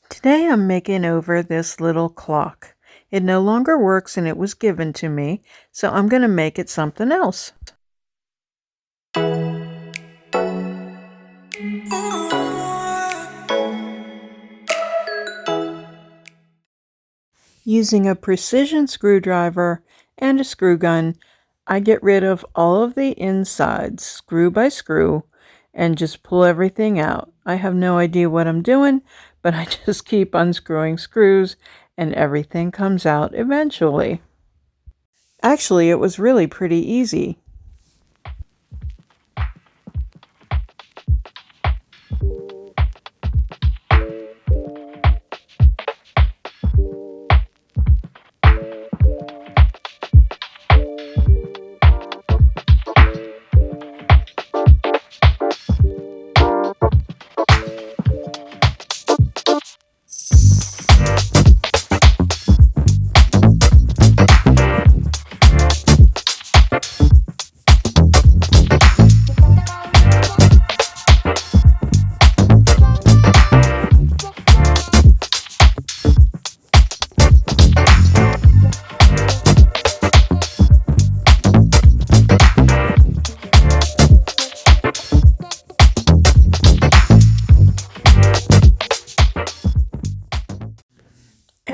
Today I'm making over this little clock. It no longer works and it was given to me, so I'm going to make it something else. Using a precision screwdriver and a screw gun, I get rid of all of the insides, screw by screw, and just pull everything out. I have no idea what I'm doing, but I just keep unscrewing screws and everything comes out eventually. Actually, it was really pretty easy.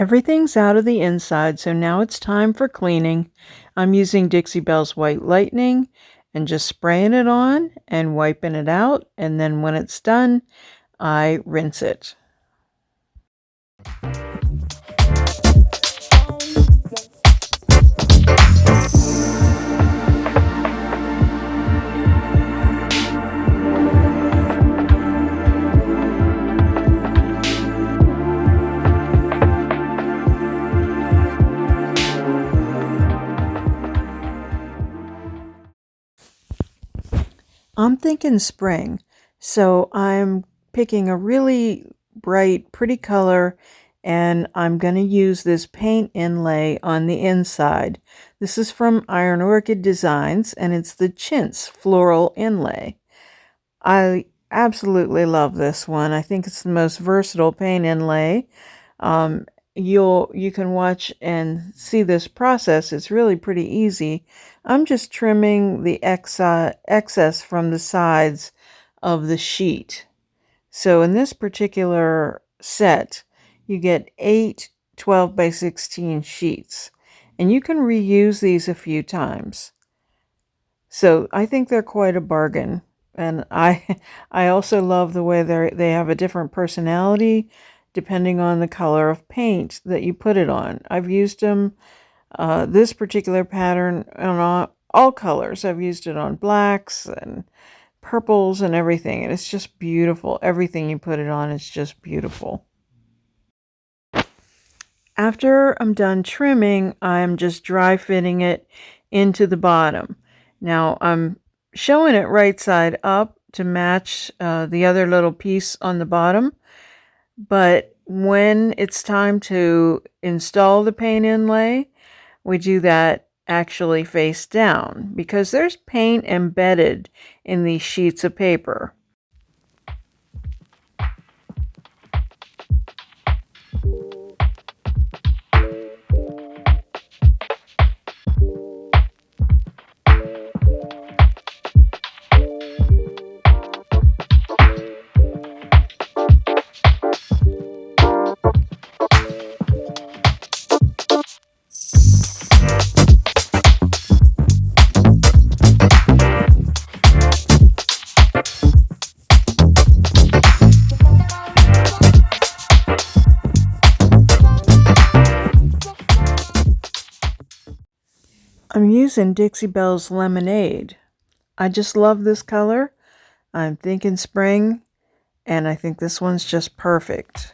Everything's out of the inside, so now it's time for cleaning. I'm using Dixie Belle's White Lightning and just spraying it on and wiping it out, and then when it's done, I rinse it. I'm thinking spring, so I'm picking a really bright, pretty color, and I'm going to use this paint inlay on the inside. This is from Iron Orchid Designs, and it's the Chintz Floral Inlay. I absolutely love this one. I think it's the most versatile paint inlay. Um, you can watch and see this process. It's really pretty easy. I'm just trimming the excess from the sides of the sheet. So in this particular set, you get 8 12 by 16 sheets, and you can reuse these a few times. So I think they're quite a bargain. And I also love the way they have a different personality depending on the color of paint that you put it on. I've used them, this particular pattern, on all colors. I've used it on blacks and purples and everything. And it's just beautiful. Everything you put it on is just beautiful. After I'm done trimming, I'm just dry fitting it into the bottom. Now I'm showing it right side up to match the other little piece on the bottom, but when it's time to install the paint inlay, we do that actually face down because there's paint embedded in these sheets of paper. I'm using Dixie Belle's Lemonade. I just love this color. I'm thinking spring, and I think this one's just perfect.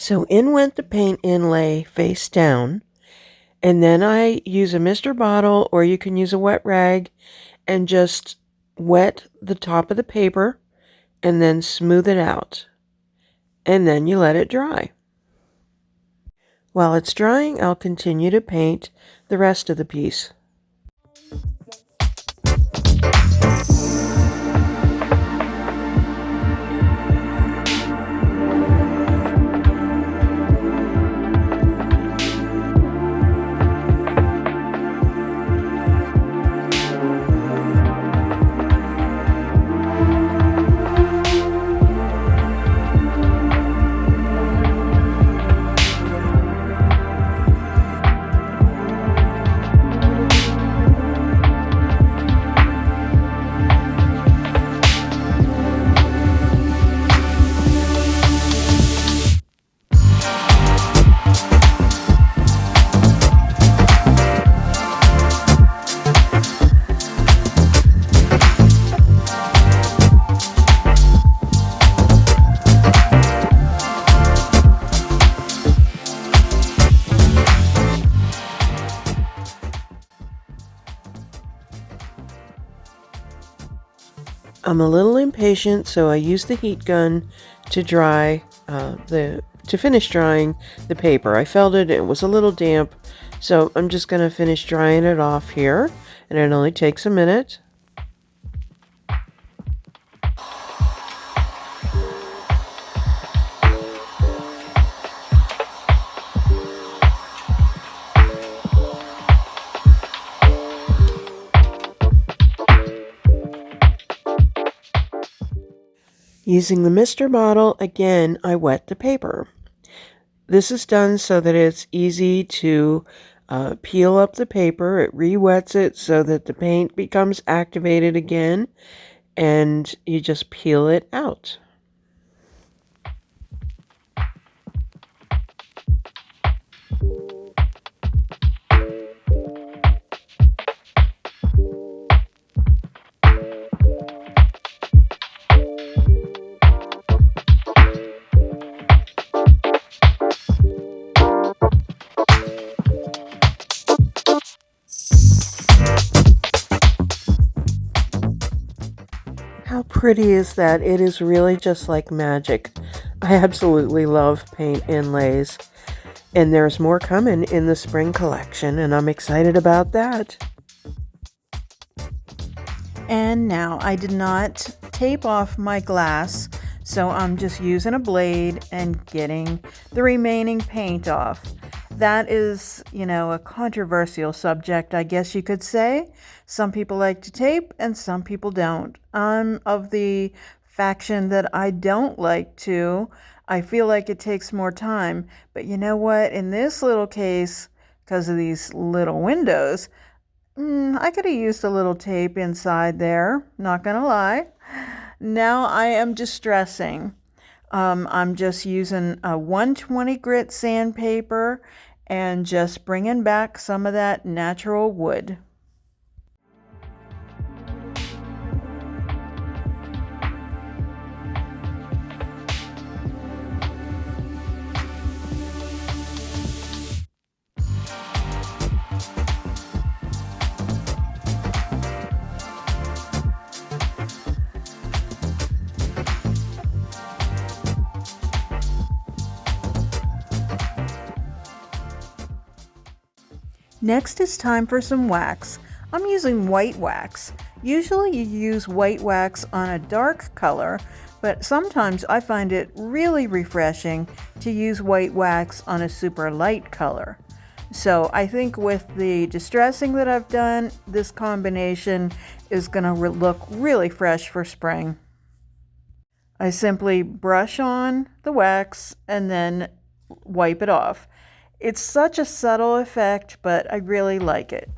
So in went the paint inlay face down, and then I use a mister bottle, or you can use a wet rag, and just wet the top of the paper and then smooth it out. And then you let it dry. While it's drying, I'll continue to paint the rest of the piece. I'm a little impatient, so I use the heat gun to finish drying the paper. I felt it was a little damp, so I'm just going to finish drying it off here, and it only takes a minute. Using the mister bottle, again, I wet the paper. This is done so that it's easy to peel up the paper. It re-wets it so that the paint becomes activated again, and you just peel it out. How pretty is that? It is really just like magic. I absolutely love paint inlays. And there's more coming in the spring collection, and I'm excited about that. And now I did not tape off my glass, so I'm just using a blade and getting the remaining paint off. That is, a controversial subject, I guess you could say. Some people like to tape and some people don't. I'm of the faction that I don't like to. I feel like it takes more time. But you know what? In this little case, because of these little windows, I could have used a little tape inside there, not gonna lie. Now I am distressing. I'm just using a 120 grit sandpaper and just bringing back some of that natural wood. Next it's time for some wax. I'm using white wax. Usually you use white wax on a dark color, but sometimes I find it really refreshing to use white wax on a super light color. So I think with the distressing that I've done, this combination is going to look really fresh for spring. I simply brush on the wax and then wipe it off. It's such a subtle effect, but I really like it.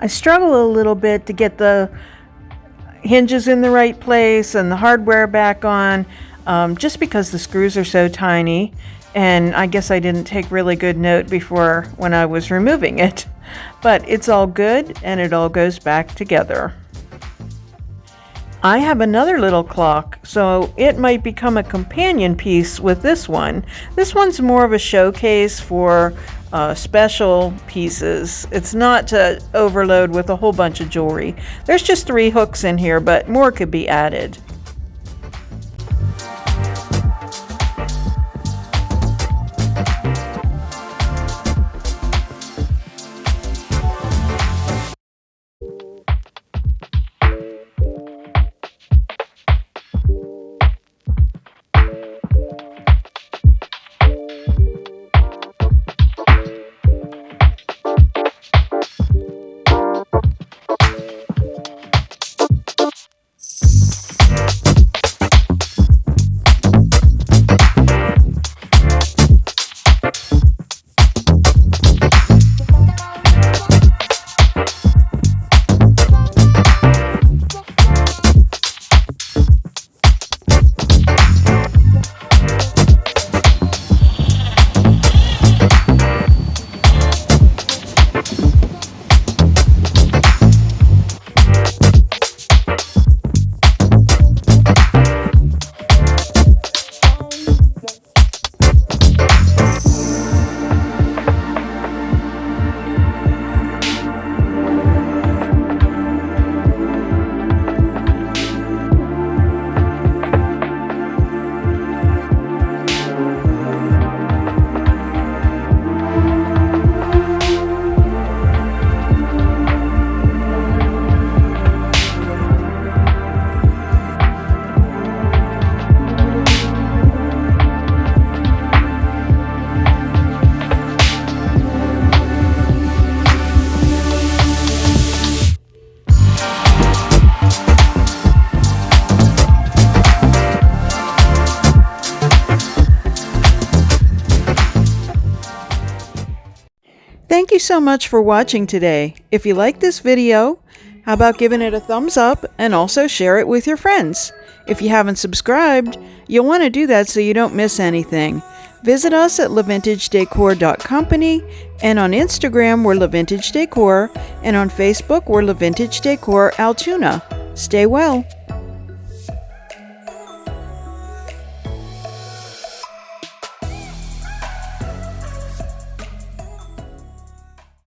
I struggle a little bit to get the hinges in the right place and the hardware back on, just because the screws are so tiny, and I guess I didn't take really good note before when I was removing it. But it's all good and it all goes back together. I have another little clock, so it might become a companion piece with this one. This one's more of a showcase for special pieces. It's not to overload with a whole bunch of jewelry. There's just 3 hooks in here, but more could be added. Thank you so much for watching today. If you like this video, how about giving it a thumbs up and also share it with your friends? If you haven't subscribed, you'll want to do that so you don't miss anything. Visit us at LiVintageDecor.company, and on Instagram we're LiVintageDecor, and on Facebook we're LiVintageDecor Altoona. Stay well.